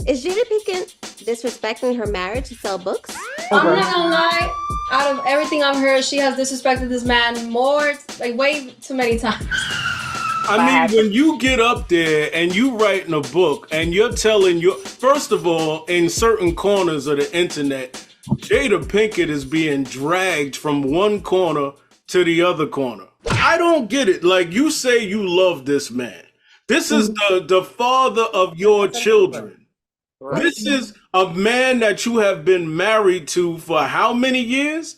Is Jada Pinkett disrespecting her marriage to sell books? I'm not gonna lie. Out of everything I've heard, she has disrespected this man way too many times. I mean, when you get up there and you writing a book and you're telling first of all, in certain corners of the internet, Jada Pinkett is being dragged from one corner to the other corner. I don't get it. Like, you say you love this man. This is the father of your children. Right. This is a man that you have been married to for how many years?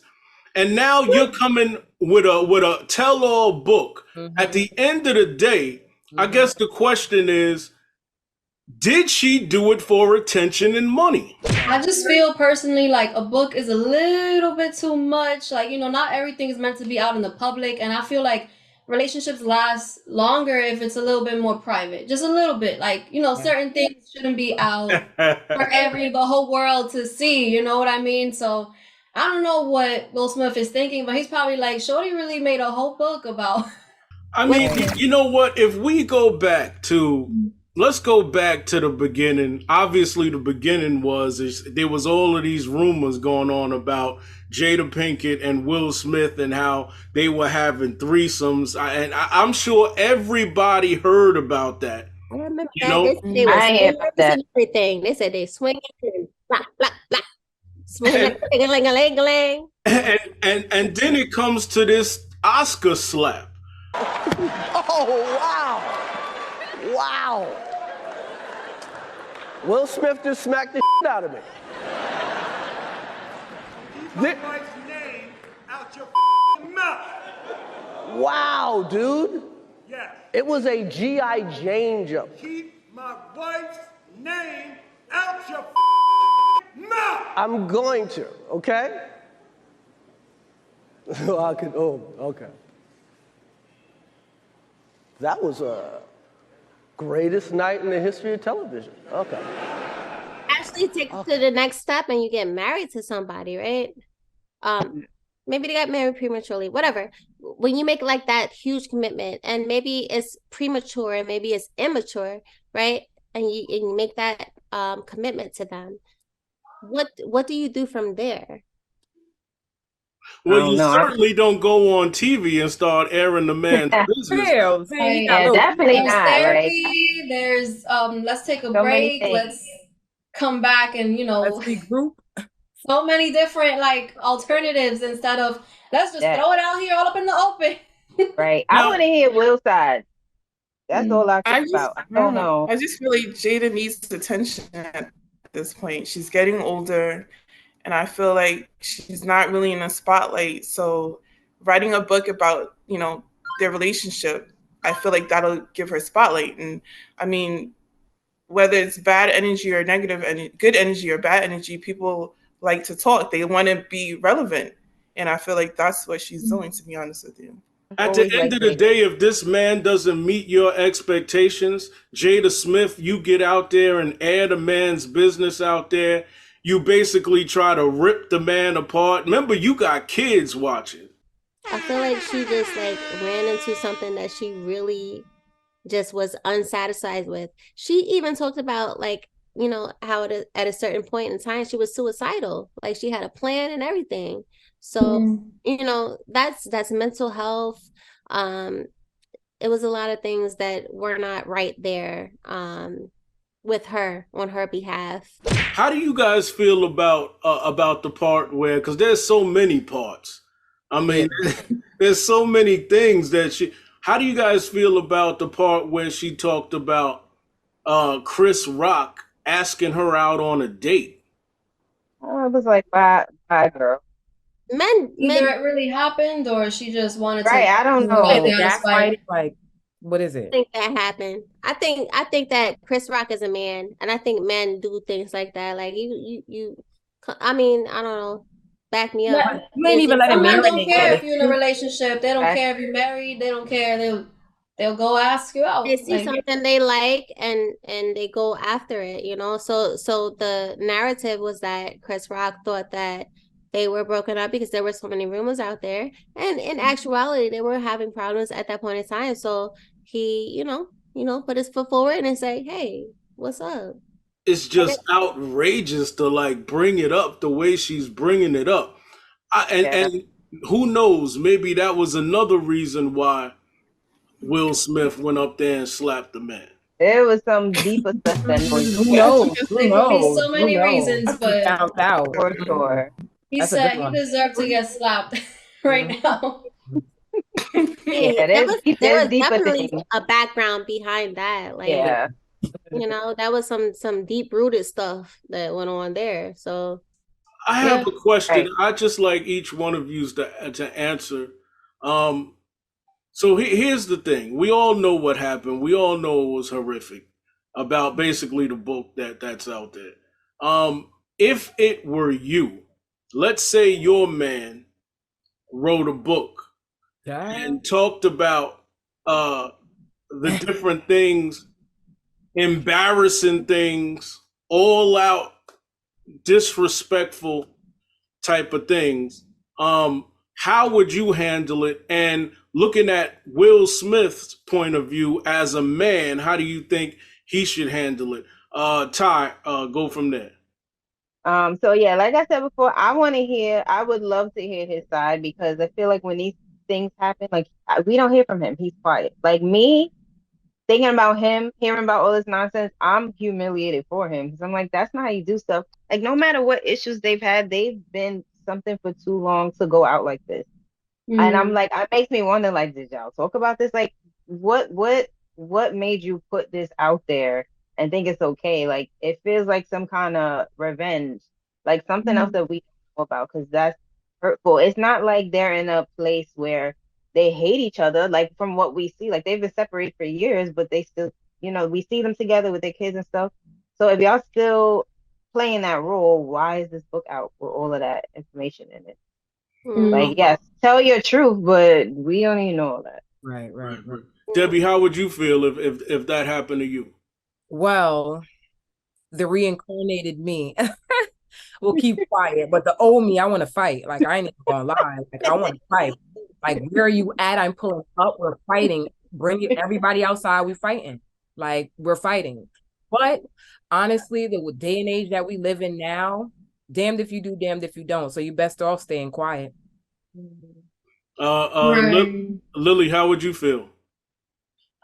And now you're coming with a tell-all book. At the end of the day, I guess the question is, did she do it for attention and money? I just feel personally like a book is a little bit too much. Like, not everything is meant to be out in the public. And I feel like relationships last longer if it's a little bit more private. Just a little bit. Like, certain things shouldn't be out for the whole world to see. You know what I mean? So I don't know what Will Smith is thinking, but he's probably like, Shorty really made a whole book about. I mean, you know what? If we go back to, let's go back to the beginning. Obviously, the beginning there was all of these rumors going on about Jada Pinkett and Will Smith and how they were having threesomes. And I'm sure everybody heard about that. I remember that. They were swinging everything. They said they swinging and blah, blah, blah. Swinging, and then it comes to this Oscar slap. Oh, wow. Wow. Will Smith just smacked the shit out of me. Keep my wife's name out your mouth. Wow, dude. Yes. It was a G.I. Jane jump. Keep my wife's name out your mouth. I'm going to, okay? Okay. That was a greatest night in the history of television. Okay. Actually, take it to the next step and you get married to somebody, right? Maybe they got married prematurely, whatever. When you make like that huge commitment and maybe it's premature and maybe it's immature, right? And you make that commitment to them. What do you do from there? Well, you certainly don't go on TV and start airing the man's business. Yeah, definitely not. Therapy, right? There's let's take a break. Let's come back and let's regroup. So many different alternatives instead of let's just throw it out here all up in the open. Right. I want to hear Will's side. That's all I care about. I don't know. I just feel like Jada needs attention at this point. She's getting older. And I feel like she's not really in the spotlight. So writing a book about, their relationship, I feel like that'll give her spotlight. And I mean, whether it's bad energy or negative and good energy or bad energy, people like to talk. They want to be relevant. And I feel like that's what she's doing, to be honest with you. At the end of the day, if this man doesn't meet your expectations, Jada Smith, you get out there and air the man's business out there. You basically try to rip the man apart. Remember, you got kids watching. I feel like she just ran into something that she really just was unsatisfied with. She even talked about how at a certain point in time she was suicidal. Like she had a plan and everything. So, that's mental health. It was a lot of things that were not right there. With her on her behalf. How do you guys feel about the part where, because there's so many parts. I mean, there's so many things that how do you guys feel about the part where she talked about Chris Rock asking her out on a date? Oh, it was like, bye girl. Either it really happened or she just wanted to. Right, I don't know. That's what is it? I think that happened. I think that Chris Rock is a man, and I think men do things like that. Like you. I mean, I don't know. Back me up. You ain't even let him marry. Don't care if you're in a relationship. They don't care if you're married. They don't care. They'll go ask you out. They see something they like and they go after it. So the narrative was that Chris Rock thought that they were broken up because there were so many rumors out there. And in actuality, they were having problems at that point in time. So he, put his foot forward and say, hey, what's up? it's just outrageous to like bring it up the way she's bringing it up. And who knows, maybe that was another reason why Will Smith went up there and slapped the man. There was some deeper stuff that noise. Who knows? Who There could be knows? so Who many knows? reasons, He but found out. For sure. he That's a said good he one. deserved to get slapped right now. Yeah, there was deeper definitely things. a background behind that. Like, Yeah. that was some deep rooted stuff that went on there. So I have a question. Right. I just like each one of you to answer. So here's the thing: we all know what happened. We all know it was horrific about basically the book that's out there. If it were you, let's say your man wrote a book and talked about the different things, embarrassing things, all out disrespectful type of things, how would you handle it? And looking at Will Smith's point of view as a man, how do you think he should handle it? Ty, go from there. So yeah, like I said before, I would love to hear his side because I feel like when these things happen, like we don't hear from him. He's quiet. Like me, thinking about him, hearing about all this nonsense, I'm humiliated for him because I'm like, that's not how you do stuff. Like no matter what issues they've had, they've been something for too long to go out like this. And I'm like, it makes me wonder, like, did y'all talk about this? Like, what made you put this out there and think it's okay? Like, it feels like some kind of revenge, like something else that we don't know about, because that's hurtful. It's not like they're in a place where they hate each other. Like from what we see, like they've been separated for years, but they still, we see them together with their kids and stuff. So if y'all still playing that role, why is this book out with all of that information in it? Like, yes, tell your truth, but we don't even know all that. Right. Debbie, how would you feel if that happened to you? Well, the reincarnated me will keep quiet, but the old me, I want to fight. Like, I ain't even gonna lie. Like, I want to fight. Like, where are you at? I'm pulling up. We're fighting. Bring everybody outside. We fighting. Like, we're fighting. But honestly, the day and age that we live in now, damned if you do, damned if you don't. So you best off staying quiet. Lily, how would you feel?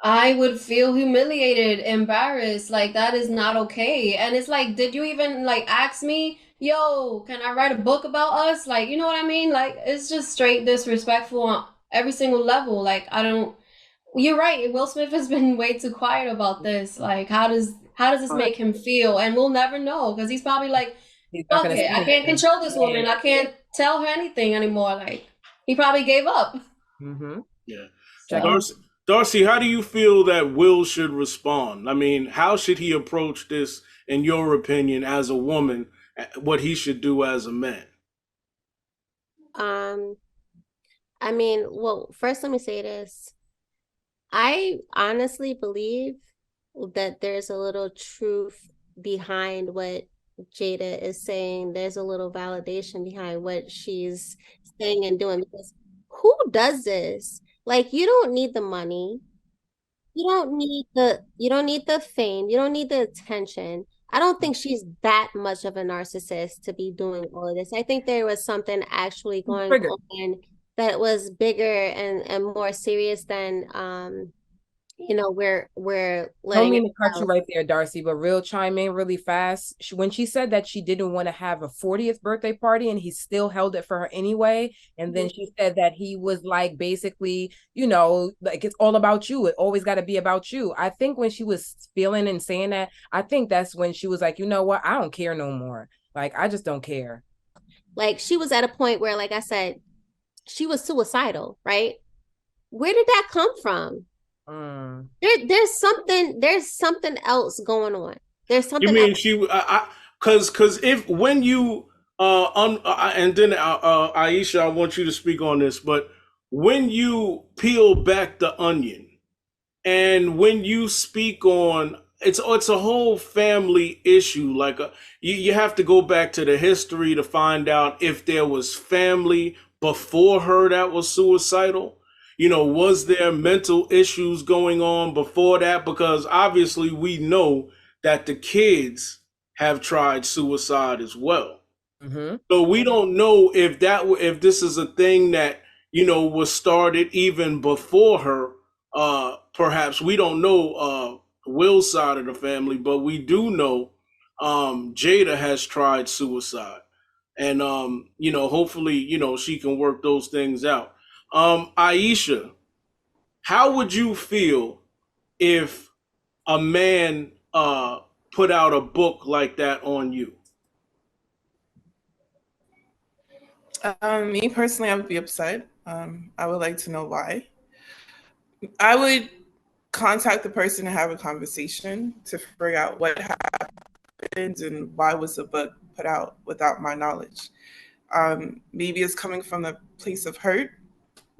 I would feel humiliated, embarrassed. Like that is not okay. And it's like, did you even like ask me, yo, can I write a book about us? Like, you know what I mean? Like it's just straight disrespectful on every single level. Like you're right. Will Smith has been way too quiet about this. Like, how does this make him feel? And we'll never know because he's probably like, fuck it, I can't control this woman. I can't tell her anything anymore. Like, he probably gave up. Yeah. So. Darcy, how do you feel that Will should respond? I mean, how should he approach this, in your opinion, as a woman, what he should do as a man? I mean, well, first let me say this. I honestly believe that there's a little truth behind what Jada is saying. There's a little validation behind what she's saying and doing, because who does this? Like, you don't need the money. You don't need the fame. You don't need the attention. I don't think she's that much of a narcissist to be doing all of this. I think there was something actually going on that was bigger and more serious than we're letting. Don't mean to cut you right there, Darcy, but real chime in really fast. When she said that she didn't want to have a 40th birthday party and he still held it for her anyway, and then she said that he was like basically, like it's all about you. It always got to be about you. I think when she was feeling and saying that, I think that's when she was like, you know what? I don't care no more. Like, I just don't care. Like, she was at a point where, like I said, she was suicidal, right? Where did that come from? There's something else going on. There's something. You mean else. She? Because if when you and then Aisha, I want you to speak on this. But when you peel back the onion, and when you speak on it's a whole family issue. Like you have to go back to the history to find out if there was family before her that was suicidal. Was there mental issues going on before that? Because obviously we know that the kids have tried suicide as well. Mm-hmm. So we don't know if this is a thing that, was started even before her. Perhaps we don't know Will's side of the family, but we do know Jada has tried suicide. And hopefully, she can work those things out. Aisha, how would you feel if a man put out a book like that on you? Me personally, I would be upset. I would like to know why. I would contact the person and have a conversation to figure out what happened and why was the book put out without my knowledge. Maybe it's coming from the place of hurt,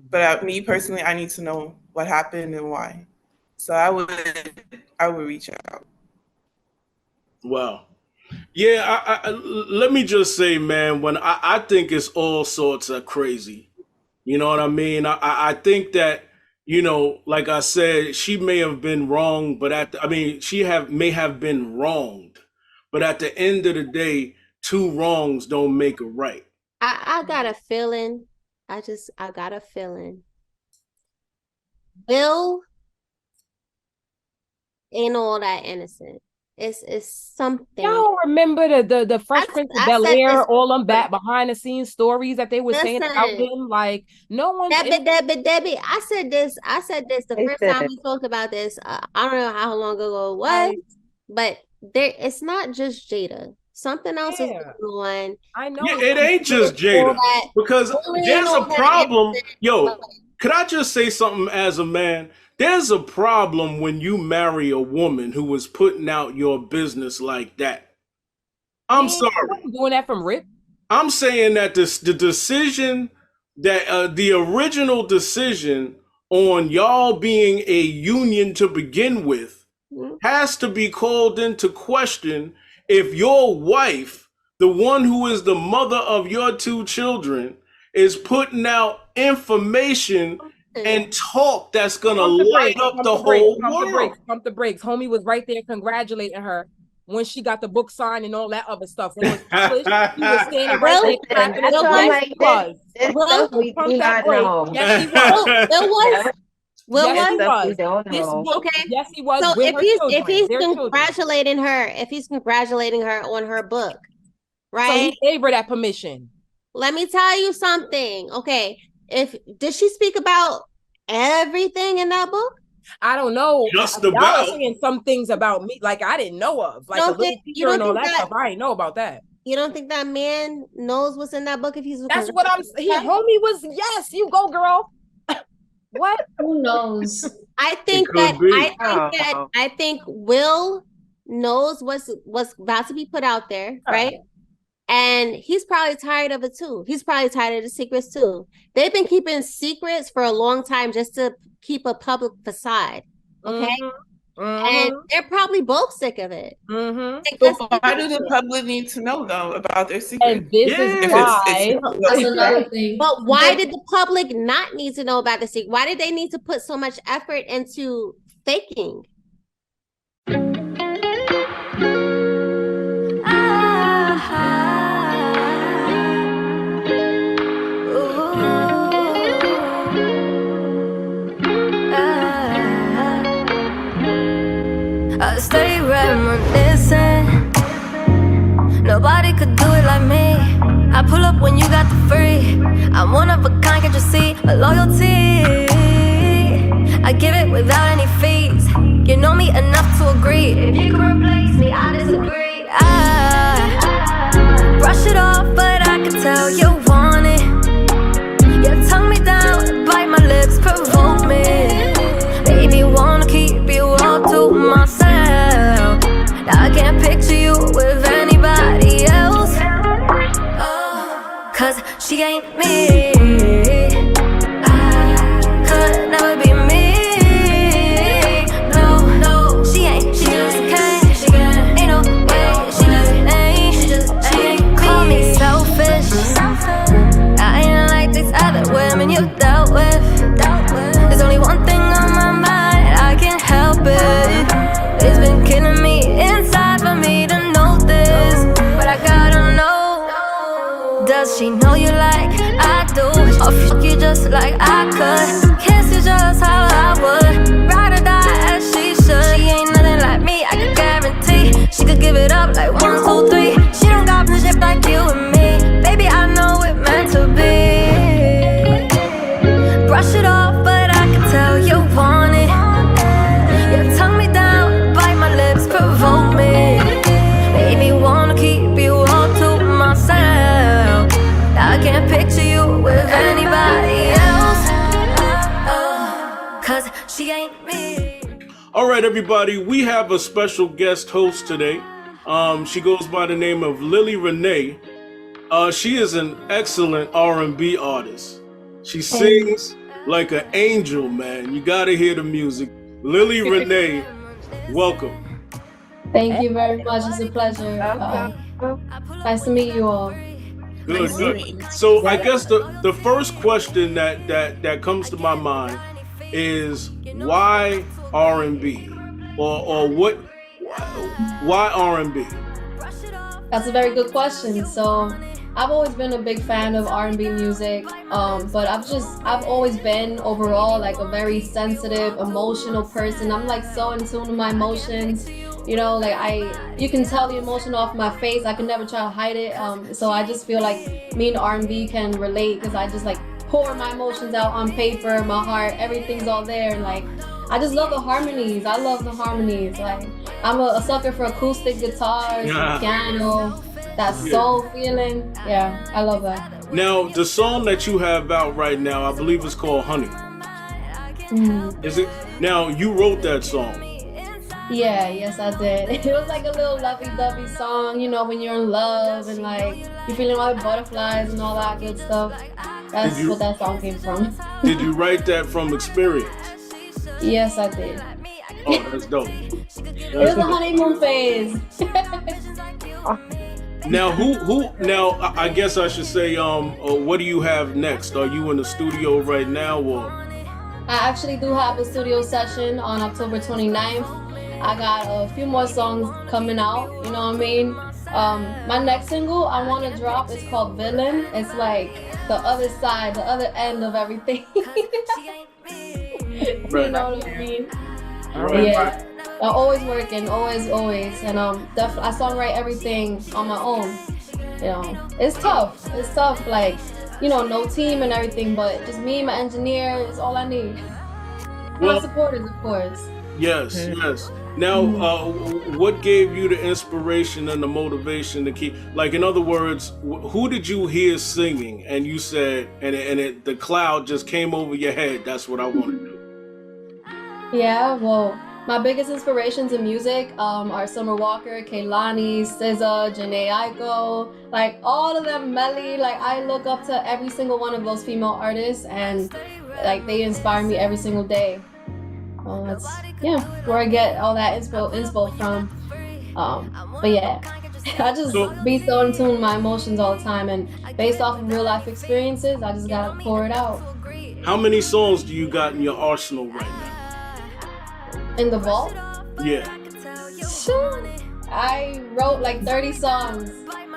but me personally, I need to know what happened and why. So I would reach out. Wow. Yeah, let me just say, man, when I think it's all sorts of crazy. You know what I mean? I think that, like I said, she may have been wrong, but she may have been wronged. But at the end of the day, two wrongs don't make a right. I got a feeling. I got a feeling. Bill ain't all that innocent. It's something. Y'all remember the Fresh Prince of Bel-Air, all them back behind the scenes stories that they were saying about him? Like, no one. Debbie. I said this the first time we talked about this. I don't know how long ago it was, but it's not just Jada. Something else is going on. I know. Yeah, it ain't just Jada, because there's a problem. Yo, could I just say something as a man? There's a problem when you marry a woman who is putting out your business like that. I'm sorry. I'm doing that from Rip. I'm saying that the decision, that the original decision on y'all being a union to begin with has to be called into question if your wife, the one who is the mother of your two children, is putting out information and talk that's gonna light up the whole world. Pump the brakes. Homie was right there congratulating her when she got the book signed and all that other stuff. When it was published, he was standing right there clapping. That's all like this. This stuff we do not know. Yes, he was. Okay. Yes, he was. So if he's congratulating her on her book, right? So he gave her that permission. Let me tell you something. Okay. Did she speak about everything in that book? I don't know. Just about. about. Saying some things about me, like I didn't know of, like the little teacher and all that stuff. I didn't know about that. You don't think that man knows what's in that book? If he's that's what I'm saying. Homie was yes. You go, girl. What? Who knows? I think Will knows what's about to be put out there, right? And he's probably tired of it too. He's probably tired of the secrets too. They've been keeping secrets for a long time just to keep a public facade. Okay. And they're probably both sick of it. But why do the public need to know though about their secrets? And this is why. That's another thing. But why did the public not need to know about the secret? Why did they need to put so much effort into faking? I stay reminiscing. Nobody could do it like me. I pull up when you got the free. I'm one of a kind, can't you see? A loyalty I give it without any fees. You know me enough to agree. If you could replace me, I disagree. I brush it off, but I can tell you want it. You tongue me down, bite my lips, provoke me. Baby, wanna keep you all to myself. I can't picture you with anybody else. Cause she ain't me. I could never be me. No, she ain't. She just can't. Ain't no way. She just ain't. Call me selfish. I ain't like these other women you dealt with. There's only one thing on my mind, I can't help it. It's been killing me inside for me to know this. Cause she know you like I do. Or fuck you just like I could. Kiss you just how I would. Ride or die as she should. She ain't nothing like me, I can guarantee. She could give it up like 1, 2, 3. She don't got shit like you and me. Baby, I know it meant to be. Brush it off, but I can tell you want it. You tongue me down, bite my lips, provoke me. Made me wanna keep you all to myself. I can't picture you with anybody else. Cause she ain't me. All right, everybody, we have a special guest host today. She goes by the name of Lily Renee. She is an excellent R&B artist. She sings like an angel, man. You gotta hear the music. Lily Renee, welcome. Thank you very much. It's a pleasure. Nice to meet you all. Good, good. So I guess the first question that comes to my mind is why R&B, or what? Why R&B? That's a very good question. So I've always been a big fan of R&B music, but I've always been overall like a very sensitive, emotional person. I'm like so in tune with my emotions. You know, like you can tell the emotion off my face. I can never try to hide it. So I just feel like me and R&B can relate because I just like pour my emotions out on paper, my heart, everything's all there. And like, I just love the harmonies. I love the harmonies. Like, I'm a sucker for acoustic guitars, piano, that soul feeling. Yeah, I love that. Now, the song that you have out right now, I believe it's called Honey. Is it? Now, you wrote that song. Yeah, yes I did. It was like a little lovey-dovey song, you know, when you're in love and like you're feeling all the butterflies and all that good stuff. That's what that song came from. Did you write that from experience? Yes, I did. Oh, that's dope. It was a honeymoon phase. Now, now, I guess I should say, what do you have next? Are you in the studio right now, or? I actually do have a studio session on October 29th. I got a few more songs coming out, you know what I mean? My next single I want to drop is called Villain. It's like the other side, the other end of everything. You know what I mean? Right. Yeah. I'm always working, always. And I songwrite everything on my own. You know, it's tough. Like, you know, no team and everything, but just me, my engineer is all I need. My supporters, of course. Yes, yes. Now, what gave you the inspiration and the motivation to keep? Like, in other words, who did you hear singing, and you said, and the cloud just came over your head? That's what I want to do. Yeah, well, my biggest inspirations in music are Summer Walker, Kehlani, SZA, Janae Aiko, like all of them, Melly. Like, I look up to every single one of those female artists, and like they inspire me every single day. That's where I get all that inspo from. But yeah, I just be so in tune with my emotions all the time, and based off of real life experiences, I just gotta pour it out. How many songs do you got in your arsenal right now? In the vault? Yeah. I wrote like 30 songs,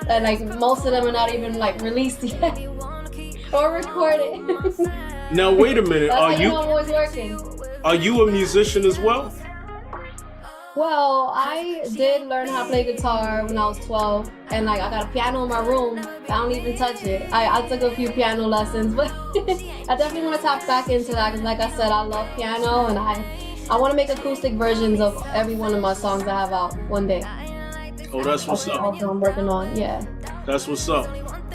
and like most of them are not even like released yet or recorded. Now wait a minute. That's I'm always working. Are you a musician as well? Well, I did learn how to play guitar when I was 12, and like I got a piano in my room. I don't even touch it. I took a few piano lessons, but I definitely want to tap back into that because, like I said, I love piano, and I want to make acoustic versions of every one of my songs I have out one day. Oh, that's what's up. Also, I'm working on, yeah. That's what's up.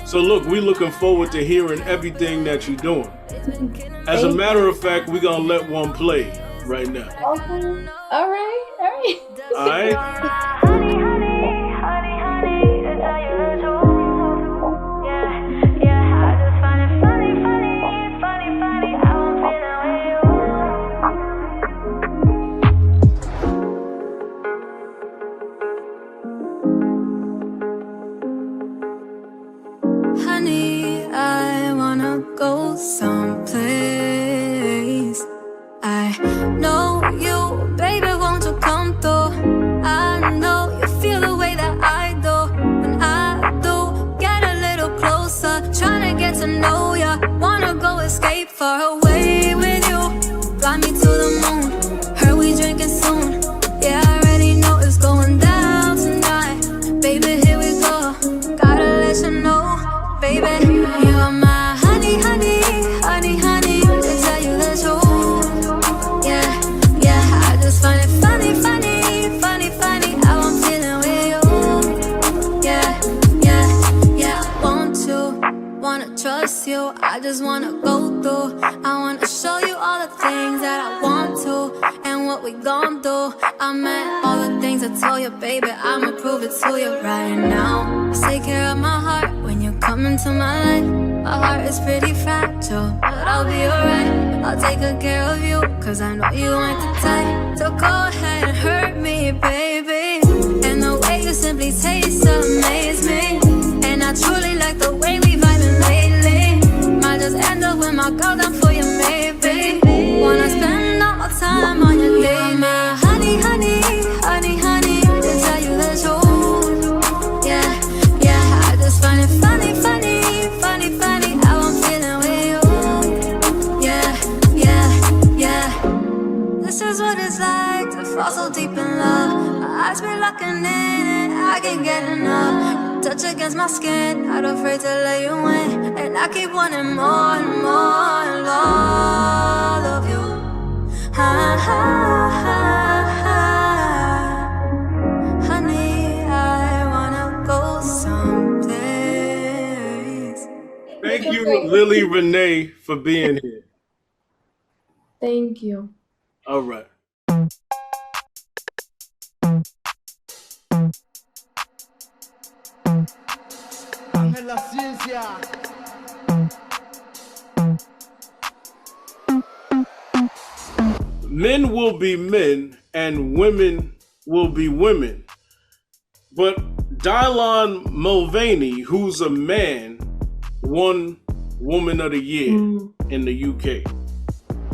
So look, we're looking forward to hearing everything that you're doing. As a matter of fact, we're gonna let one play right now. Okay. All right. All right. Honey, I wanna go someplace. I know you, baby, won't you come through? I know you feel the way that I do. When I do, get a little closer. far away with you. Fly me to the moon. Heard we drinking soon. Yeah, I already know it's going down tonight. Baby, here we go. Gotta let you know, baby, you are my honey, honey, honey, honey. To tell you the truth. Yeah, yeah, I just find it funny, funny, funny, funny how I'm feeling with you. Yeah, yeah, yeah. Wanna trust you. I just wanna go through. I wanna show you all the things that I want to, and what we gon' do. I meant all the things I told you, baby. I'ma prove it to you right now. Just take care of my heart when you come into my life. My heart is pretty fragile, but I'll be alright. I'll take good care of you, cause I know you ain't the type. So go ahead and hurt me, baby. And the way you simply taste amaze me. And I truly like the way we vibing lately. Might just end up with my girl down for you, maybe. Wanna spend all my time on your day, my honey, honey, honey, honey. To tell you the truth. Yeah, yeah, I just find it funny, funny, funny, funny how I'm feeling with you. Yeah, yeah, yeah. This is what it's like to fall so deep in love. My eyes be looking in and I can't get enough. Touch against my skin, not afraid to let you in. And I keep wanting more and more and all of you. Ha, ha, ha, ha. Honey, I wanna go someplace. Thank you, Lily Renee, for being here. Thank you. All right. En la ciencia. Men will be men and women will be women. But Dylan Mulvaney, who's a man, won Woman of the Year in the UK.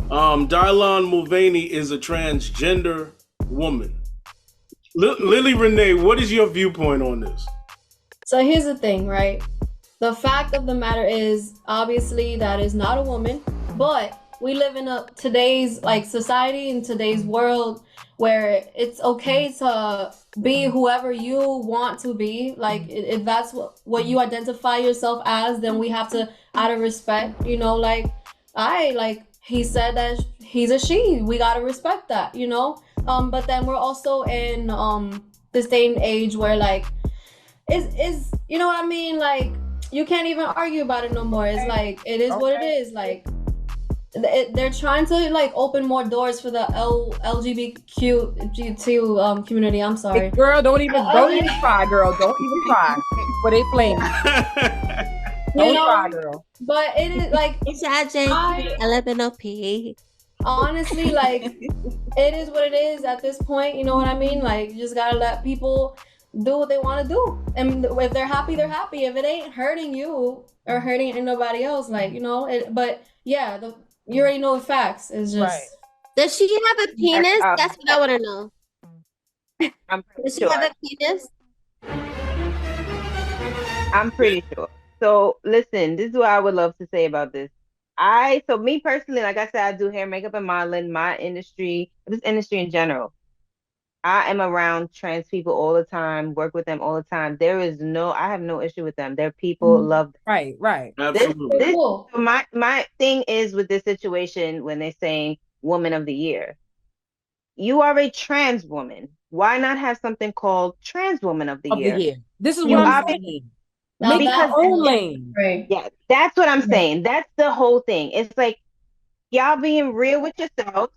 Dylan Mulvaney is a transgender woman. Lily Renee, what is your viewpoint on this? So here's the thing, right? The fact of the matter is, obviously, that is not a woman, but we live in today's society, in today's world, where it's okay to be whoever you want to be. Like, if that's what you identify yourself as, then we have to, out of respect, he said that he's a she. We gotta respect that, But then we're also in this day and age where is you know what I mean? Like, you can't even argue about it no more. It's like, it is what it is. Like, they're trying to open more doors for the LGBTQ community. I'm sorry. Hey, girl, don't even try, girl. Don't even try. But they playing. Don't try, girl. But it is LMNOP. Honestly, it is what it is at this point. You know what I mean? Like, you just gotta let people do what they want to do, and if they're happy, they're happy. If it ain't hurting you or hurting anybody else, but yeah, you already know the facts. It's just right. Does she have a penis? That's what I want to know. Does she have a penis? I'm pretty sure. So listen, this is what I would love to say about this. So me personally, like I said, I do hair, makeup, and modeling. My industry, this industry in general, I am around trans people all the time, work with them all the time. I have no issue with them. They're people, love them. Right. Absolutely. My thing is with this situation when they're saying Woman of the Year. You are a trans woman. Why not have something called Trans Woman of the Year? This is what I'm saying. Because lane. Yeah, that's what I'm saying. That's the whole thing. It's like, y'all being real with yourselves.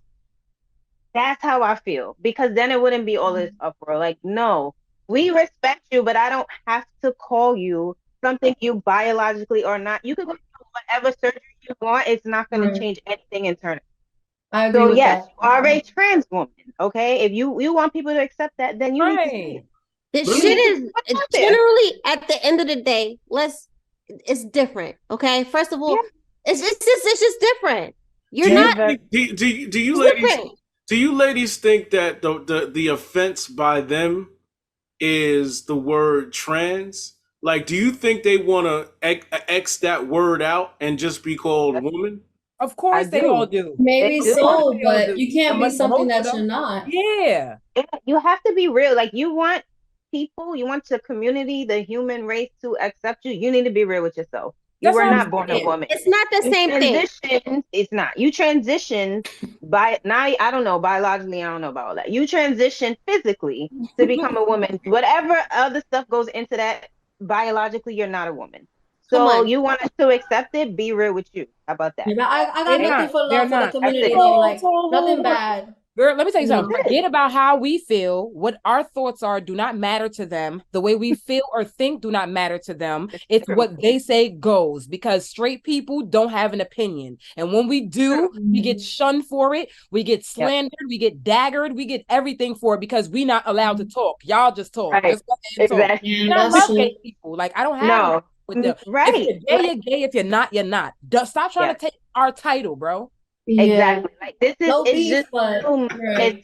That's how I feel, because then it wouldn't be all this uproar. Like, no, we respect you, but I don't have to call you something you biologically or not. You could go through whatever surgery you want. It's not going to change anything internally. I agree with yes, that. You are a trans woman, okay? If you want people to accept that, then you need to say it. This shit is generally, at the end of the day, it's different, okay? First of all, it's just different. Do you ladies think that the offense by them is the word trans? Like, do you think they want to X that word out and just be called woman? Of course they all do. Maybe They do. so, They all but do. you can't be Most something of that them- you're not. Yeah. You have to be real. Like you want people, you want the community, the human race to accept you. You need to be real with yourself. You That's were what I'm not born a saying. woman. It's not the You same thing. transitioned. It's not. You transitioned by now. I don't know biologically. I don't know about all that. You transitioned physically to become a woman. Whatever other stuff goes into that, biologically, you're not a woman. Come So on. you want us to accept it? Be real with you. How about that? Yeah, but I got They're nothing not. for They're love for the not. community it. though. Like nothing bad. Girl, let me tell you No. something. Forget about how we feel. What our thoughts are do not matter to them. The way we feel or think do not matter to them. It's what they say goes, because straight people don't have an opinion. And when we do, we get shunned for it. We get slandered. We get daggered. We get everything for it because we're not allowed to talk. Y'all just talk. Right. Just go ahead and talk. Exactly. And I love gay people. Like, I don't have No. with them. Right. If you're gay, you're gay. If you're not, you're not. Stop trying to take our title, bro. Exactly. Like this is No it's beef, just but too much. right.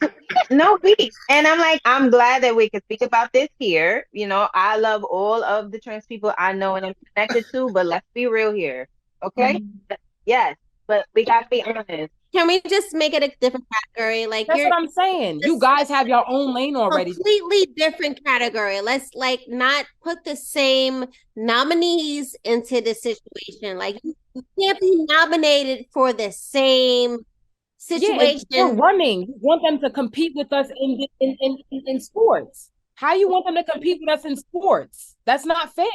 No beef. And I'm like, I'm glad that we can speak about this here. You know, I love all of the trans people I know and I'm connected to, but let's be real here. Okay? Yes. But we gotta be honest. Can we just make it a different category? Like That's what I'm saying. You guys have your own lane already. Completely different category. Let's like not put the same nominees into the situation. Like you can't be nominated for the same situation. You're running. You want them to compete with us in sports. How you want them to compete with us in sports? That's not fair.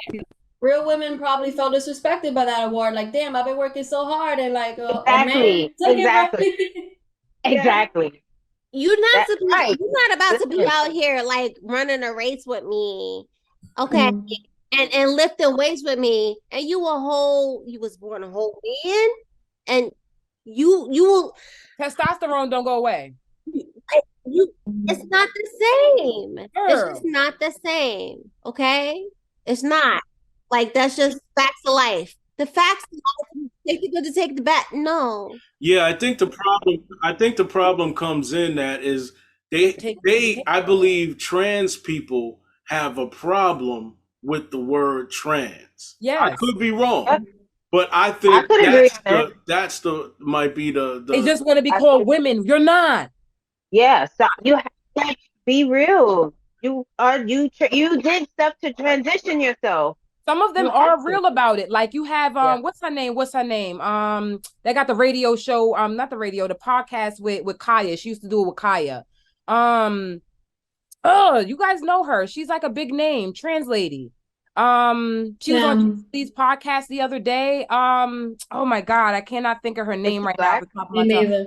Real women probably felt disrespected by that award. Like, damn, I've been working so hard and like Exactly. Exactly. You're not That's to be, right. you're not about to be out here like running a race with me. Okay. And lifting weights with me. And you was born a whole man. And you will testosterone don't go away. It's not the same. Girl. It's just not the same. Okay? It's not. Like that's just facts of life. The facts of life, take the good to take the bad. No. Yeah, I think the problem comes in that is I believe trans people have a problem with the word trans. Yes. I could be wrong. But I think that's the might be the they just want to be called women. You're not. Yeah, so you have to be real. You did stuff to transition yourself. Some of them are real about it. Like you have what's her name? They got the radio show, not the radio, the podcast with Kaya. She used to do it with Kaya. You guys know her. She's like a big name, trans lady. She was on these podcasts the other day. Oh my God, I cannot think of her name right now.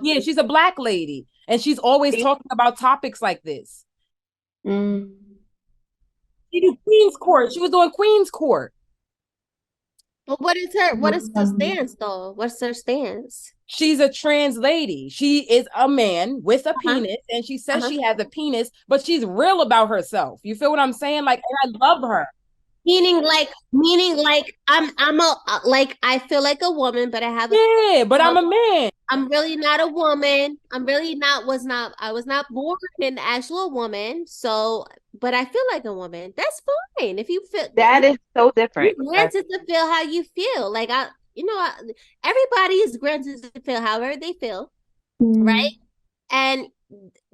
Yeah, she's a black lady, and she's always talking about topics like this. She did Queen's Court. She was doing Queen's Court. But what is her stance though? What's her stance? She's a trans lady. She is a man with a penis, and she says she has a penis, but she's real about herself. You feel what I'm saying? Like, and I love her. Meaning like I'm I feel like a woman, but I have but I'm a man. I'm really not a woman. I was not born an actual woman. So, but I feel like a woman. That's fine. If you feel that is so different. You're granted to feel how you feel. Like everybody is granted to feel however they feel, right? And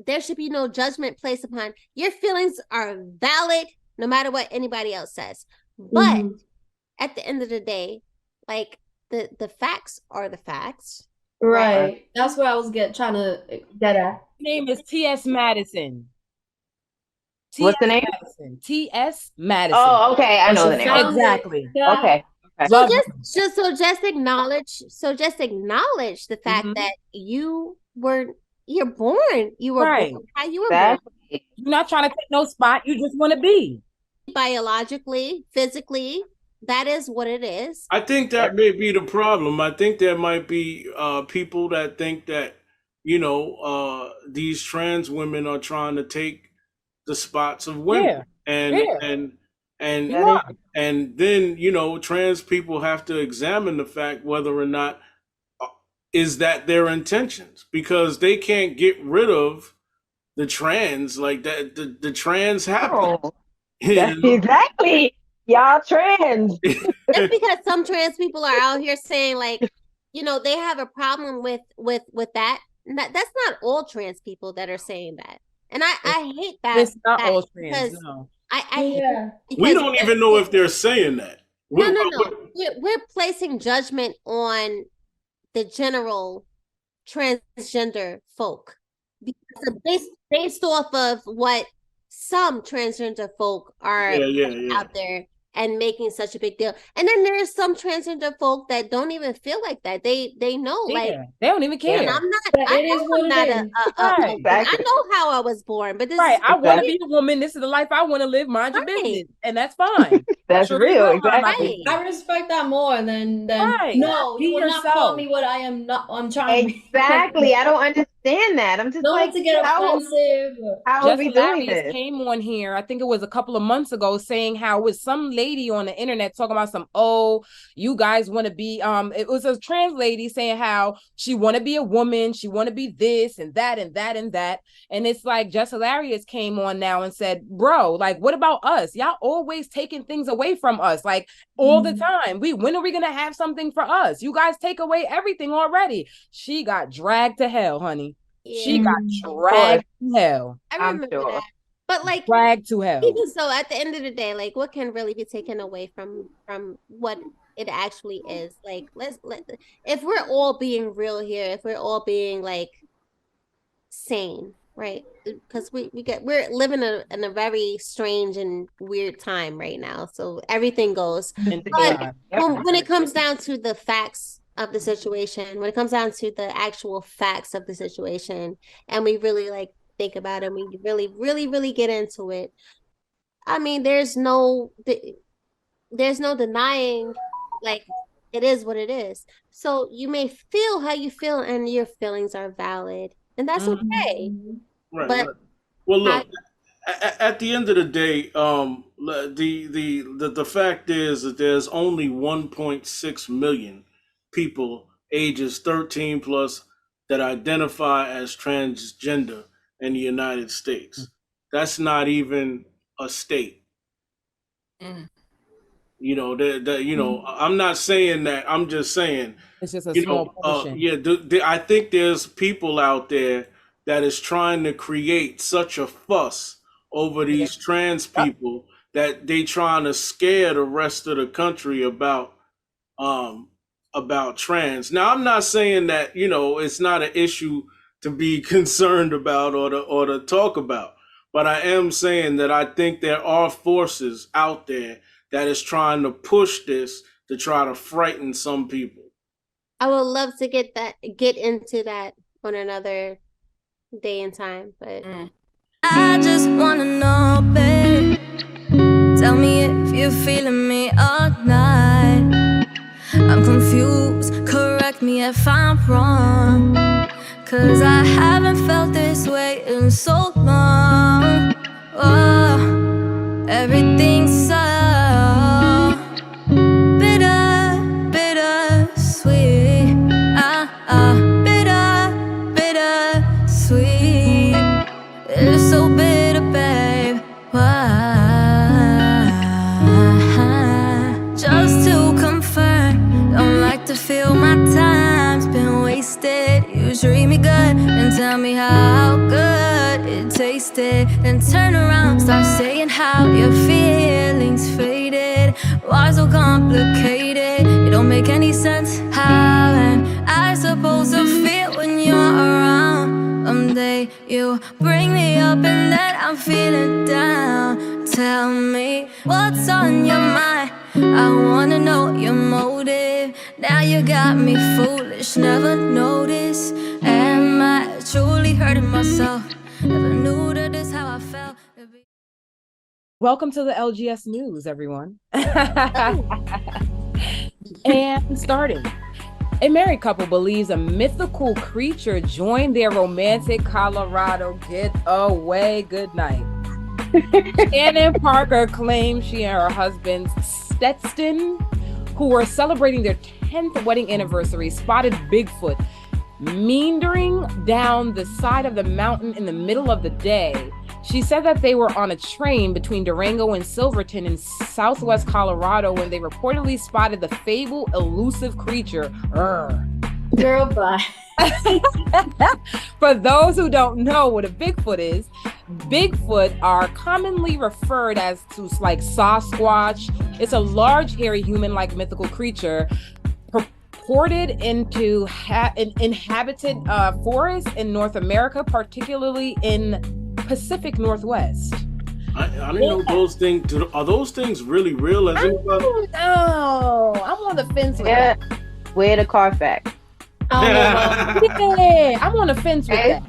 there should be no judgment placed upon your feelings. Are valid no matter what anybody else says. But at the end of the day, like the facts are the facts. Right. That's what I was trying to get at. Her name is T.S. Madison. What's the name? T.S. Madison. Oh, okay. I know the name. Exactly. Yeah. Okay. So just acknowledge the fact that you're born born how you were born. You're not trying to take no spot. You just want to be. Biologically, physically, that is what it is. I think that may be the problem. I think there might be people that think that, these trans women are trying to take the spots of women. And then, trans people have to examine the fact whether or not is that their intentions, because they can't get rid of the trans, like that the trans happen. Exactly. Y'all trans. That's because some trans people are out here saying like you know, they have a problem with that. That's not all trans people that are saying that. And I hate that. It's not all trans, because no. We don't even know if they're saying that. No. We're placing judgment on the general transgender folk because based off of what some transgender folk are out there and making such a big deal. And then there's some transgender folk that don't even feel like that. They know, like they don't even care. And I'm not. I know how I was born, but this is I want to be a woman. This is the life I want to live. Mind your business, and that's fine. That's real. Exactly. I respect that more than no. You will not call me what I am not. I'm trying. Exactly. I don't understand that. I'm just like to get offensive. How are we doing this? Came on here. I think it was a couple of months ago, saying how it was some lady on the internet talking about you guys want to be it was a trans lady saying how she want to be a woman, she want to be this and that and that and that, and it's like Just Hilarious came on now and said, bro, like, what about us? Y'all always taking things away from us, like all the time. When are we gonna have something for us? You guys take away everything already. She got dragged to hell, honey. She got dragged to hell. I remember that. But like, dragged to hell. Even so, at the end of the day, like, what can really be taken away from what it actually is? Like, if we're all being real here, if we're all being like sane, right? Because we're living in a very strange and weird time right now. So everything goes. But when it comes down to the facts of the situation, when it comes down to the actual facts of the situation, and we really like think about it, we really get into it, I mean, there's no denying, like, it is what it is. So you may feel how you feel, and your feelings are valid, and that's okay. Right. But well, look, at the end of the day, the fact is that there's only 1.6 million people ages 13 plus that identify as transgender in the United States. That's not even a state. You know, I'm not saying that. I'm just saying it's just a small portion. I think there's people out there that is trying to create such a fuss over these trans people that they trying to scare the rest of the country about trans. Now, I'm not saying that, you know, it's not an issue to be concerned about or to talk about, but I am saying that I think there are forces out there that is trying to push this to try to frighten some people. I would love to get into that on another day and time, but I just wanna know, babe. Tell me if you're feeling me all night. I'm confused, correct me if I'm wrong, 'cause I haven't felt this way in so long. Oh, everything's so bitter sweet. Bitter sweet. It's so bitter, babe. Why? Just to confirm, don't like to feel my time's been wasted. You treat me good and tell me how good it tasted, then turn around, start saying how your feelings faded. Why so complicated? It don't make any sense. How am I supposed to feel when you're around? Someday you bring me up and then I'm feeling down. Tell me what's on your mind. I wanna know your motive. Now you got me foolish, never noticed. Am I truly hurting myself? Never knew that this how I felt. Welcome to the LGS News, everyone. And starting. A married couple believes a mythical creature joined their romantic Colorado getaway. Good night. Shannon Parker claims she and her husband Stetson, who were celebrating their 10th wedding anniversary, spotted Bigfoot meandering down the side of the mountain in the middle of the day. She said that they were on a train between Durango and Silverton in southwest Colorado when they reportedly spotted the fabled elusive creature. Girl, bye. For those who don't know what a Bigfoot is, Bigfoot are commonly referred as to like Sasquatch. It's a large, hairy, human-like mythical creature purported into inhabited forests in North America, particularly in Pacific Northwest. I didn't know those things. Are those things really real? As anybody? Oh, I'm on the fence with that. Where the Carfax? Yeah, I'm on the fence with that.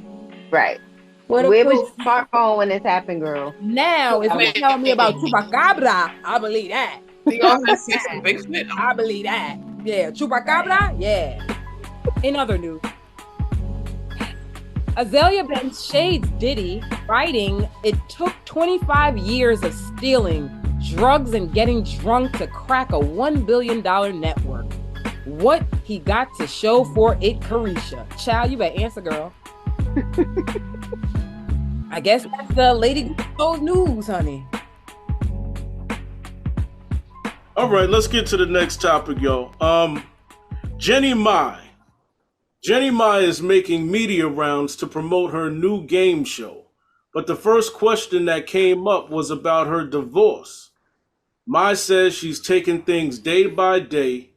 Right. Where was your smartphone when this happened, girl? Now, if you tell me about Chupacabra, I believe that. Y'all have seen some Bigfoot? I believe that. Yeah, Chupacabra, yeah. In other news, Azalea Banks shades Diddy, writing, "It took 25 years of stealing, drugs, and getting drunk to crack a $1 billion network. What he got to show for it, Carisha." Child, you better answer, girl. I guess that's the Lady Gold news, honey. All right, let's get to the next topic, yo. Jeannie Mai. Jeannie Mai is making media rounds to promote her new game show. But the first question that came up was about her divorce. Mai says she's taking things day by day.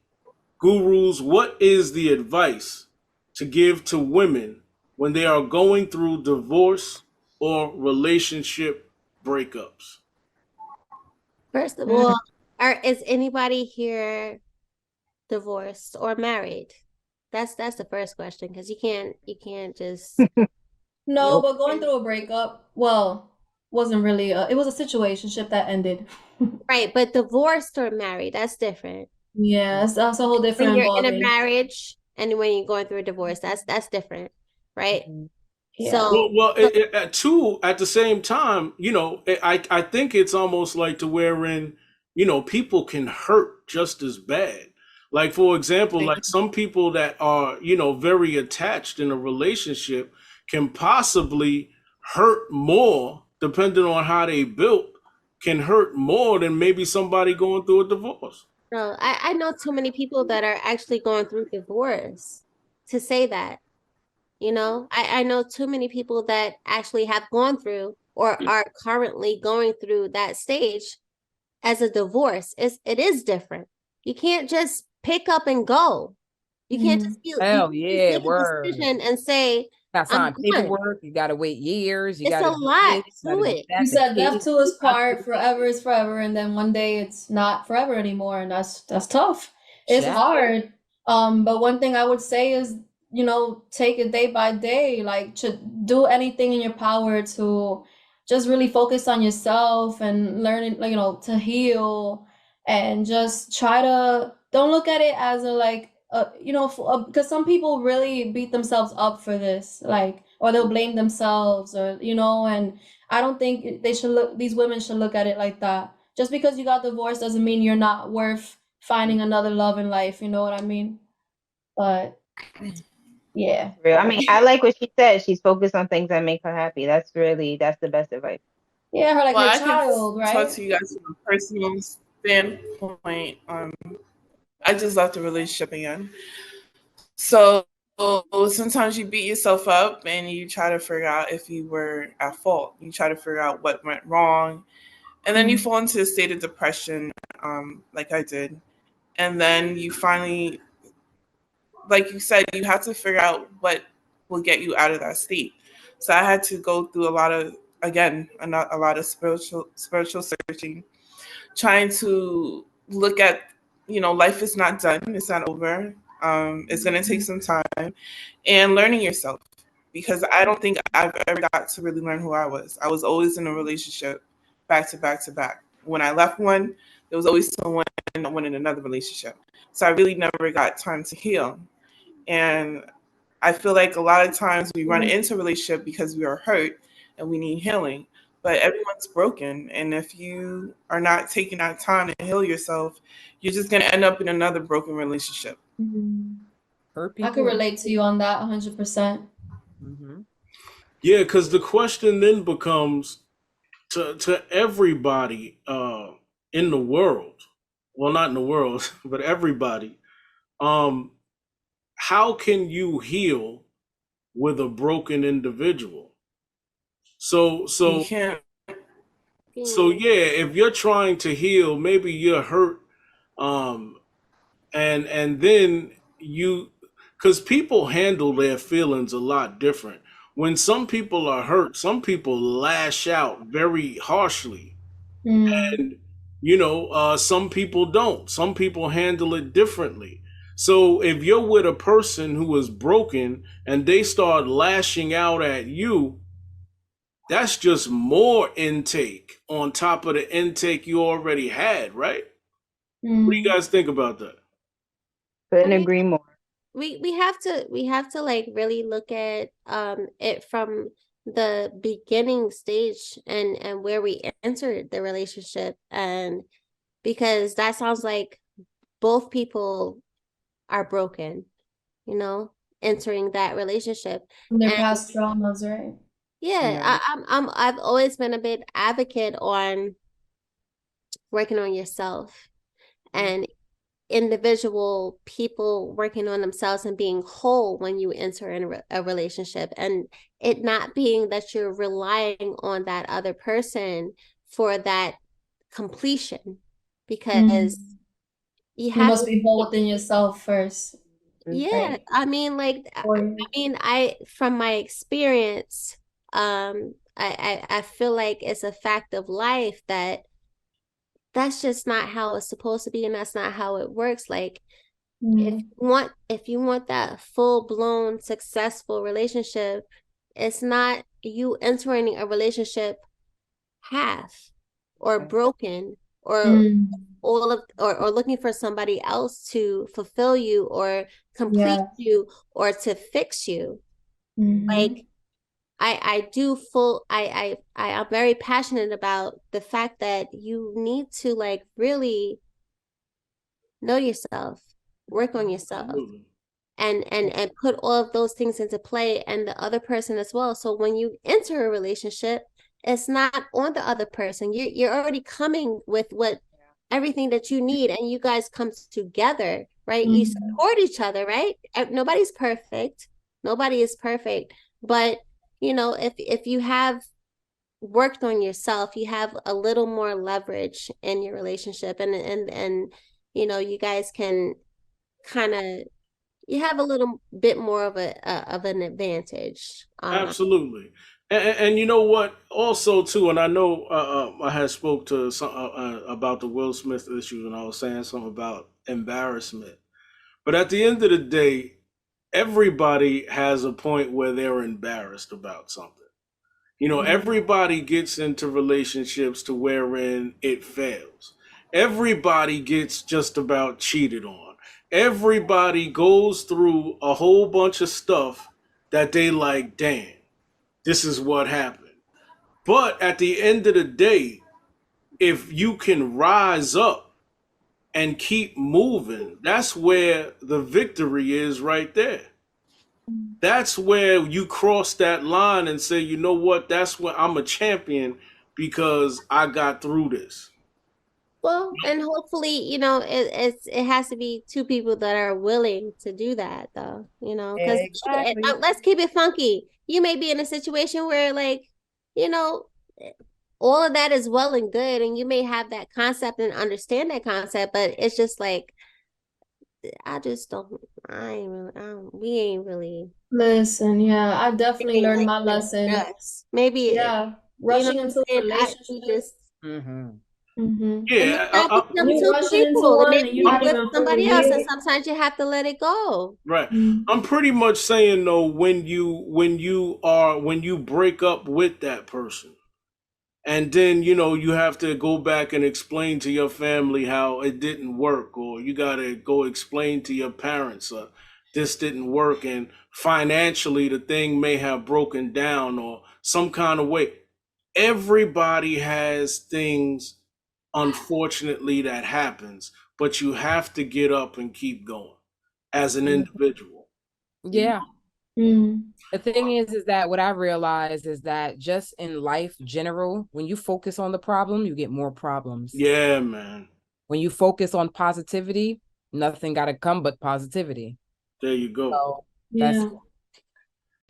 Gurus, what is the advice to give to women when they are going through divorce or relationship breakups? First of all, is anybody here divorced or married? That's the first question, because you can't just No, but going through a breakup, well, wasn't really it was a situationship that ended. Right, but divorced or married, that's different. Yeah, that's a whole different When you're in a ballgame. marriage and when you're going through a divorce, that's different, right? Yeah. So At the same time, I think it's almost like to wherein, people can hurt just as bad. Like, for example, like some people that are, very attached in a relationship can possibly hurt more, depending on how they built, can hurt more than maybe somebody going through a divorce. no, I know too many people that are actually going through divorce to say that. I know too many people that actually have gone through or are currently going through that stage as a divorce. It is different. You can't just pick up and go. You can't just Hell you yeah, make a word. decision and say, Got I'm signed done. paperwork. You gotta wait years. You It's gotta a lot to do it. that, You the said death kids. to us part, forever is forever, and then one day it's not forever anymore, and that's tough. It's Yeah. hard. But one thing I would say is, take it day by day, like to do anything in your power to just really focus on yourself and learning, like, to heal, and just try to don't look at it as a like because some people really beat themselves up for this, like, or they'll blame themselves, or and I don't think these women should look at it like that. Just because you got divorced doesn't mean you're not worth finding another love in life, you know what I mean? But yeah. I mean, I like what she said. She's focused on things that make her happy. That's the best advice. Yeah, her like Well, her I child, can right? talk to you guys from a personal standpoint. I just left the relationship again. So sometimes you beat yourself up and you try to figure out if you were at fault. You try to figure out what went wrong. And then you fall into a state of depression, like I did. And then you finally, like you said, you have to figure out what will get you out of that state. So I had to go through a lot of spiritual searching, trying to look at, life is not done, it's not over. It's going to take some time, and learning yourself, because I don't think I've ever got to really learn who I was. I was always in a relationship back to back to back. When I left one, there was always someone that went in another relationship. So I really never got time to heal. And I feel like a lot of times we run into a relationship because we are hurt and we need healing. But everyone's broken. And if you are not taking that time to heal yourself, you're just going to end up in another broken relationship. I could relate to you on that 100%. Yeah, because the question then becomes to everybody in the world, well, not in the world, but everybody, how can you heal with a broken individual? So You can't. yeah, if you're trying to heal, maybe you're hurt, um, and then you, because people handle their feelings a lot different. When some people are hurt, some people lash out very harshly, and some people don't. Some people handle it differently. So if you're with a person who is broken and they start lashing out at you, that's just more intake on top of the intake you already had, right? What do you guys think about that? Couldn't agree more. We have to like really look at it from the beginning stage and where we entered the relationship, and because that sounds like both people are broken, entering that relationship. From their And past traumas, right? yeah, I've always been a big advocate on working on yourself and individual people working on themselves and being whole when you enter in a relationship, and it not being that you're relying on that other person for that completion, because you You have must be whole within yourself first. yeah, Right. I from my experience, I feel like it's a fact of life that that's just not how it's supposed to be, and that's not how it works. Like, if you want that full-blown successful relationship, it's not you entering a relationship half or broken or all of or looking for somebody else to fulfill you or complete you or to fix you. Like, I am very passionate about the fact that you need to like really know yourself, work on yourself, and put all of those things into play, and the other person as well. So when you enter a relationship, it's not on the other person. You're already coming with what everything that you need, and you guys come together, right? You support each other, right? Nobody's perfect. Nobody is perfect. But if you have worked on yourself, you have a little more leverage in your relationship, and you guys can kind of you have a little bit more of an advantage. Absolutely. And you know what? Also, too, and I know I had spoke to some about the Will Smith issue, and I was saying something about embarrassment. But at the end of the day, everybody has a point where they're embarrassed about something. Everybody gets into relationships to wherein it fails. Everybody gets just about cheated on. Everybody goes through a whole bunch of stuff that they like, damn, this is what happened. But at the end of the day, if you can rise up and keep moving, that's where the victory is right there. That's where you cross that line and say, you know what, that's where I'm a champion because I got through this. Well, and hopefully, it has to be two people that are willing to do that, though, because Exactly. let's keep it funky. You may be in a situation where, like, you know, all of that is well and good, and you may have that concept and understand that concept, but it's just like, I just don't, we ain't really. Listen, yeah, I definitely learned my lesson. Yes. Maybe, rushing into a relationship. Yeah, you rushing into one and you're not even somebody else, and sometimes you have to let it go. Right. I'm pretty much saying though, when you break up with that person, and then you have to go back and explain to your family how it didn't work, or you gotta go explain to your parents this didn't work, and financially the thing may have broken down or some kind of way. Everybody has things, unfortunately, that happens, but you have to get up and keep going as an individual. Yeah. The thing is that what I realized is that just in life general, when you focus on the problem, you get more problems. Yeah, man. When you focus on positivity, nothing got to come but positivity. There you go. So that's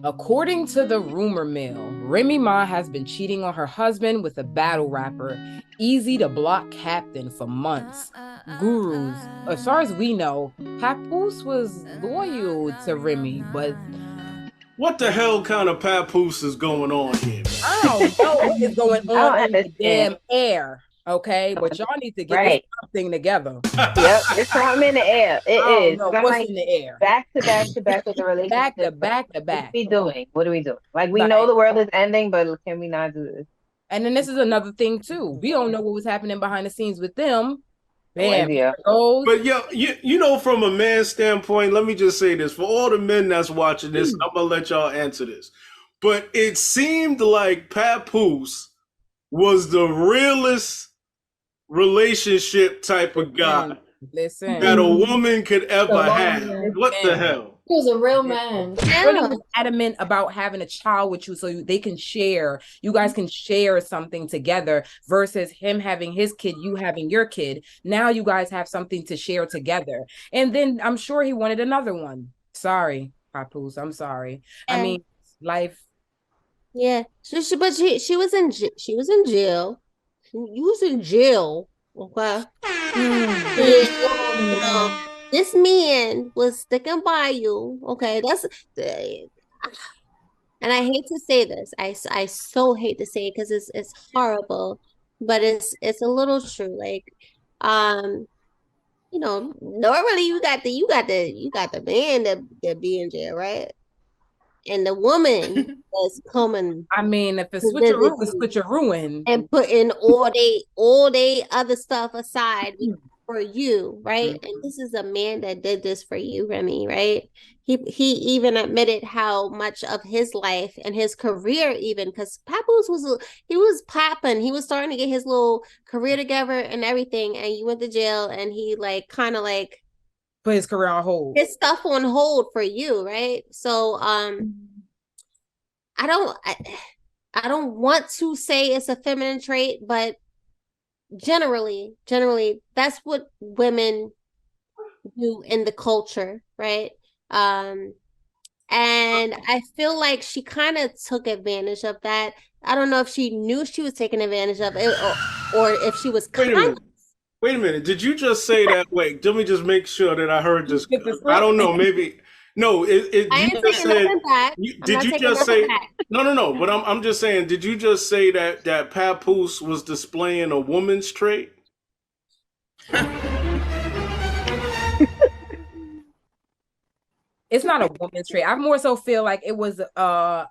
according to the rumor mill, Remy Ma has been cheating on her husband with a battle rapper, Easy to Block Captain, for months. Gurus, as far as we know, Papoose was loyal to Remy, but what the hell kind of papoose is going on here, man? I don't know what is going on in the damn air. Okay, but y'all need to get this thing together. Yep, it's something in the air. It is. What's like, in the air? Back to back to back with the relationship. Back to back to back. What are we doing? What are we doing? Like, we know the world is ending, but can we not do this? And then this is another thing too. We don't know what was happening behind the scenes with them. Bam. But you know, from a man's standpoint, let me just say this. For all the men that's watching this, I'm gonna let y'all answer this. But it seemed like Papoose was the realest relationship type of guy that a woman could ever have. What the hell? He was a real man. Really was adamant about having a child with you so they can share. You guys can share something together versus him having his kid, you having your kid. Now you guys have something to share together. And then I'm sure he wanted another one. Sorry, Papoose. I'm sorry. I mean, life. Yeah, she was in jail. You was in jail, okay? Yeah, this man was sticking by you, okay? And I hate to say this. I so hate to say it because it's horrible, but it's a little true. Like, you know, normally you got the man that be in jail, right? And the woman that's coming. I mean, if it's switcheroo, it's switcheroo. And putting all they other stuff aside for you, right? And this is a man that did this for you, Remy, right? He even admitted how much of his life and his career, even because Papoose was popping, he was starting to get his little career together and everything, and you went to jail, and he like kind of like put his career on hold. His stuff on hold for you, right? So I don't want to say it's a feminine trait, but generally that's what women do in the culture, right? And I feel like she kind of took advantage of that. I don't know if she knew she was taking advantage of it or if she was Wait a minute. Did you just say that? Wait, let me just make sure that I heard this. I don't know. Maybe no. Did you just say? No. But I'm just saying. Did you just say that Papoose was displaying a woman's trait? It's not a woman's trait. I more so feel like it was a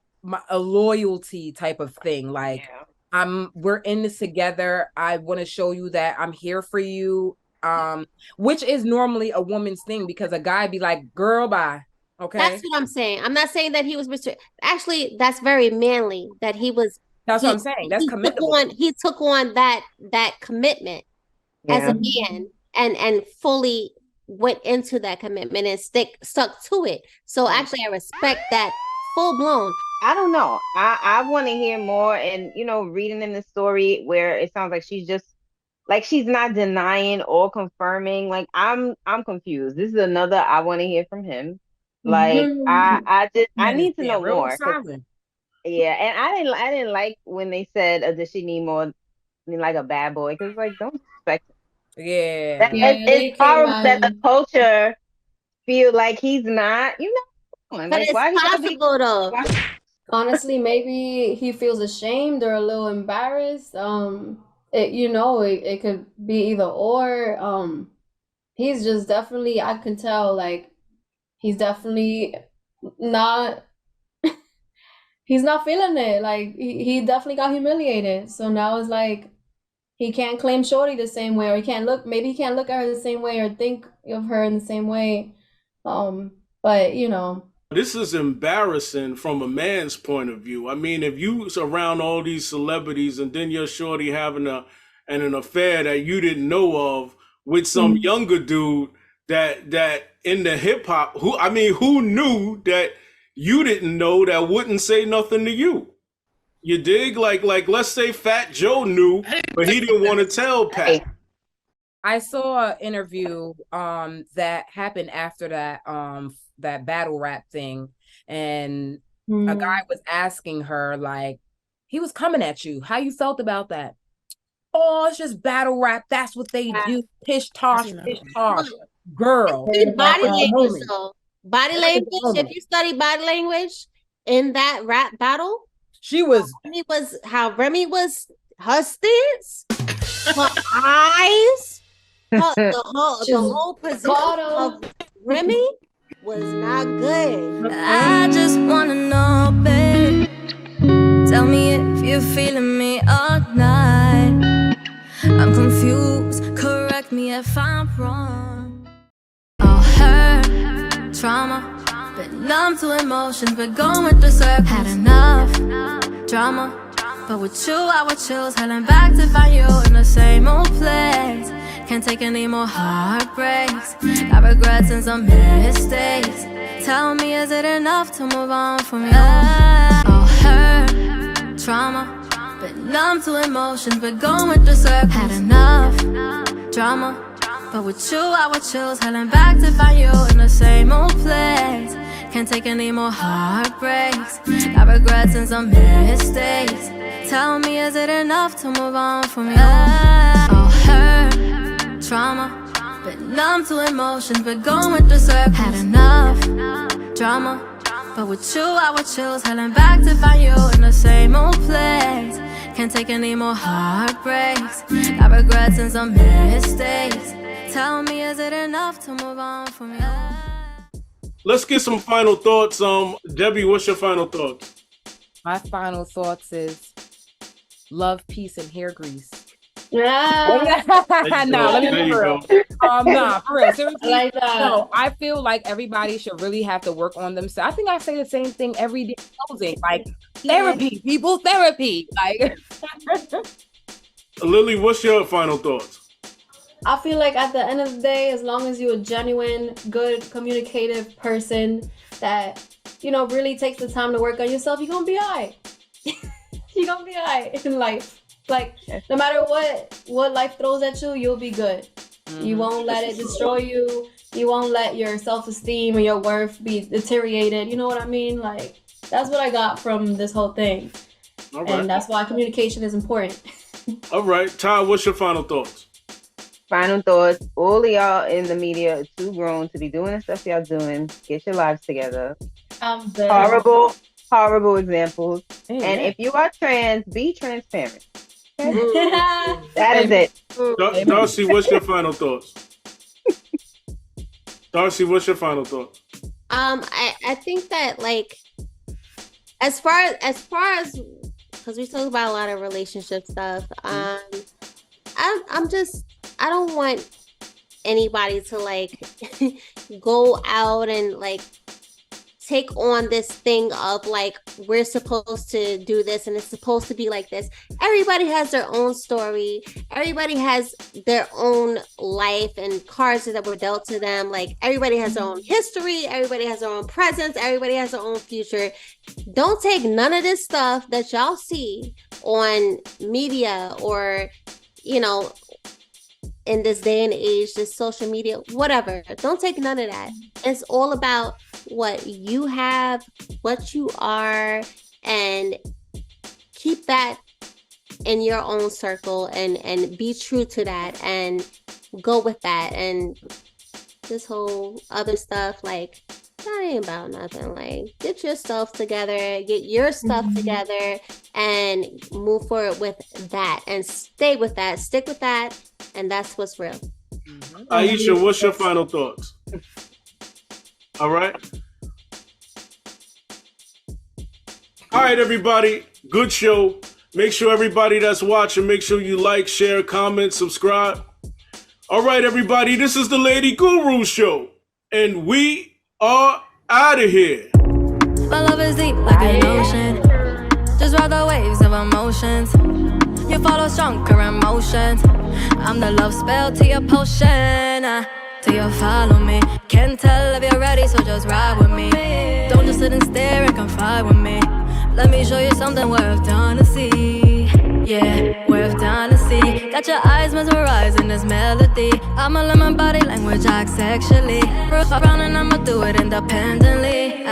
loyalty type of thing. Like. We're in this together. I want to show you that I'm here for you. Which is normally a woman's thing because a guy be like, girl, bye. Okay. That's what I'm saying. I'm not saying that he was actually that's very manly that he was. That's what I'm saying. That's commendable. He took on that commitment as a man and fully went into that commitment and stuck to it. So actually I respect that full blown. I don't know. I want to hear more, and you know, reading in the story where it sounds like she's just like she's not denying or confirming. Like I'm confused. This is another I want to hear from him. Like I need to know more. Yeah, and I didn't like when they said does she need more like a bad boy because like don't expect him. Yeah, it's horrible that the culture feel like he's not. You know, but like, it's possible though. Honestly, maybe he feels ashamed or a little embarrassed. It could be either or. He's just definitely, I can tell, like, he's definitely not, he's not feeling it. Like, he definitely got humiliated. So now it's like, he can't claim Shorty the same way, or maybe he can't look at her the same way or think of her in the same way. But, you know. This is embarrassing from a man's point of view. I mean, if you around all these celebrities and then your shorty having an affair that you didn't know of with some younger dude that in the hip hop, who knew that you didn't know that wouldn't say nothing to you? You dig? Like let's say Fat Joe knew, but he didn't want to tell Pat. I saw an interview that happened after that that battle rap thing, and a guy was asking her, like, he was coming at you, how you felt about that. Oh, it's just battle rap. That's what they do. Pish tosh, girl. Body language, though. Body language. If you study body language in that rap battle, Remy was her stance, her eyes, the whole position of Remy was not good. I just wanna know, babe. Tell me if you're feeling me all night. I'm confused, correct me if I'm wrong. All hurt, trauma, been numb to emotions, but going through circles. Had enough drama, but with you I would choose hurling back to find you in the same old place. Can't take any more heartbreaks. Got regrets and some mistakes. Tell me, is it enough to move on from you? All hurt, trauma, been numb to emotions, but going through circles. Had enough drama, but with you I would choose hurling back to find you in the same old place. Can't take any more heartbreaks. Got regrets and some mistakes. Tell me, is it enough to move on from you? All hurt, trauma, been numb to emotions, but going through circles. Had enough drama, but with you I would choose hurling back to find you in the same old place. Can't take any more heartbreaks. Got regrets and some mistakes. Tell me, is it enough to move on from you? Let's get some final thoughts. Debbie, what's your final thoughts? My final thoughts is love, peace, and hair grease. Yeah. No, let me be real. Nah, for real. Seriously, I like that. No, I feel like everybody should really have to work on themselves. I think I say the same thing every day. Closing, like therapy, people, therapy. Like, Lily, what's your final thoughts? I feel like at the end of the day, as long as you're a genuine, good, communicative person that, you know, really takes the time to work on yourself, you're gonna be all right. You're gonna be all right in life. Like, no matter what life throws at you, you'll be good. You won't let it destroy you. You won't let your self-esteem or your worth be deteriorated. You know what I mean? Like, that's what I got from this whole thing. All right. And that's why communication is important. All right. Ty, what's your final thoughts? Final thoughts. All of y'all in the media are too grown to be doing the stuff y'all doing. Get your lives together. Horrible examples. And if you are trans, be transparent. That is it. Darcy, what's your final thoughts? Darcy, what's your final thoughts? I think that, like, as far as because we talk about a lot of relationship stuff, I don't want anybody to, like, go out and, like, take on this thing of, like, we're supposed to do this and it's supposed to be like this. Everybody has their own story. Everybody has their own life and cards that were dealt to them. Like, everybody has their own history. Everybody has their own presence. Everybody has their own future. Don't take none of this stuff that y'all see on media or, you know, in this day and age, this social media, whatever. Don't take none of that. It's all about what you have, what you are, and keep that in your own circle and be true to that and go with that. And this whole other stuff, like, that ain't about nothing. Like, get yourself together, get your stuff together, and move forward with that and stay with that, stick with that, and that's what's real. Aisha, what's your final thoughts? All right. All right, everybody. Good show. Make sure everybody that's watching, make sure you like, share, comment, subscribe. All right, everybody. This is the Lady Guru Show, and we are out of here. My love is deep like an ocean. Just ride the waves of emotions. You follow stronger emotions. I'm the love spell to your potion. Till you follow me. Can't tell if you're ready, so just ride with me. Don't just sit and stare and confide with me. Let me show you something worth dying to see. Yeah, worth dying to see. telepathy. Got your eyes mesmerizing this melody. I'ma learn my body language, act sexually. Rough around and I'ma do it independently.